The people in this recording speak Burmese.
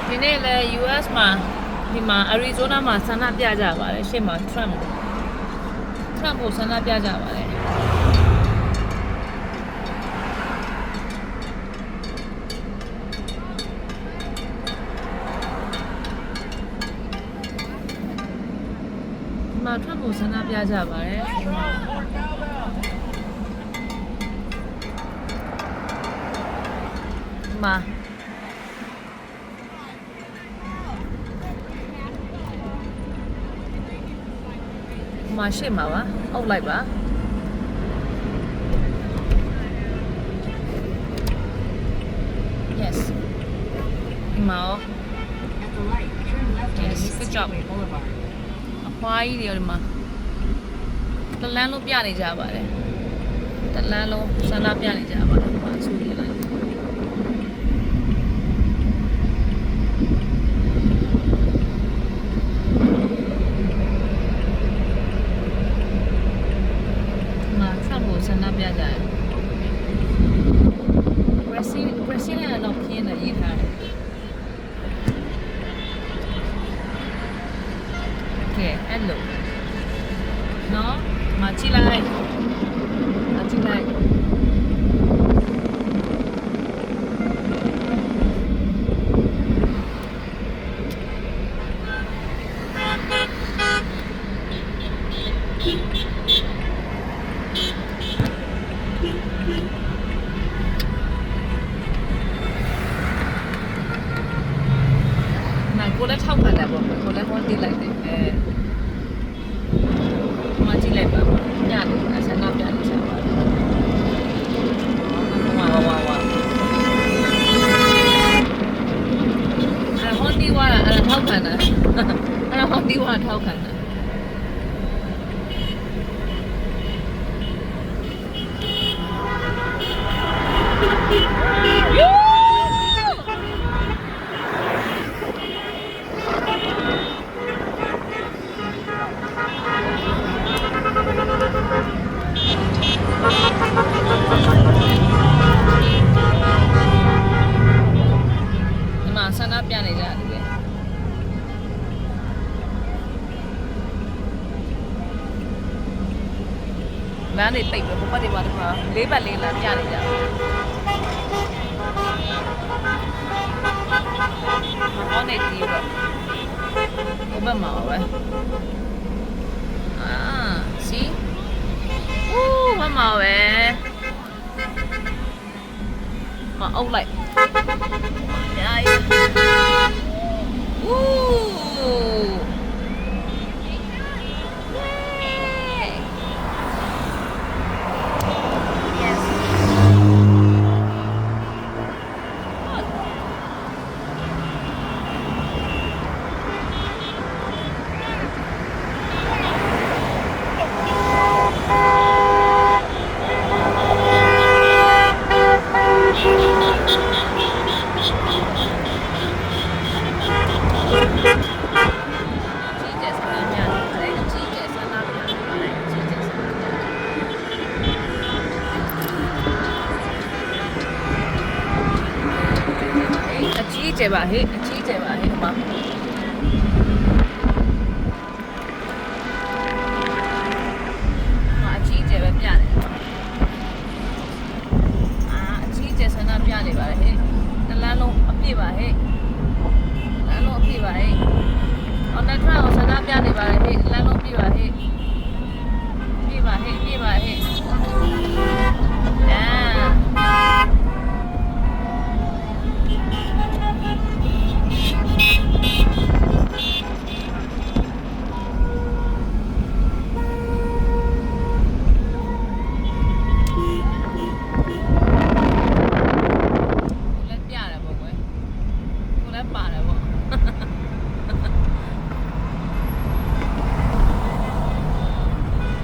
ဒီနေ့လည်း US မှာဒီမှာ Arizona မှာဆန္ဒပြကြပါတယ်ရှေ့မှာ Trump ကိုဆန္ဒပြကြပါတယ်ဒီမှာ Trump ကိုဆန္ဒပြကြပါတယ်ဒီမှာရှေ့မှာပါအုပ်လိုက်ပါ yes ဒီမှာ yes good job အဖွားကြီးတွေဒီမှာတလန်းလုံးပြနေကြပါတယ်တလန်းလုံးဆန္ဒပြနေကြပါတယ်ဒီမှာဆူနေလိုက်ဆန္ဒပြကြတယ်Brazil ကတော့ပြင်းတယ်ရေးထားတယ်ကဲအဲ့လိုနော်မကြည့်လိုက်ကိုလည်းထောက်ခံတယ်ပေါ့ကိုလည်းဟောတိလိုက်တယ်မကြည့်လိုက်ပါညနေဆန္ဒပြနေကြပါဝါဟောတိဝါအဲ့ထောက်ခံတယ်အဲ့ဟောတိဝါထောက်ခံတယ်ဆန္ဒပြနေကြတယ်ပဲလမ်းတွေပိတ်ပဲဘုပတ်တွေပါတော့၄ပတ်၄လမ်းပြနေကြတယ်ဟောနေတီးတော့ဘုပတ်မှာပဲစီဦးဘာမှာပဲမအုပ်လိုက်အကြီးကျယ်ပါဟဲ့ဒီမှာ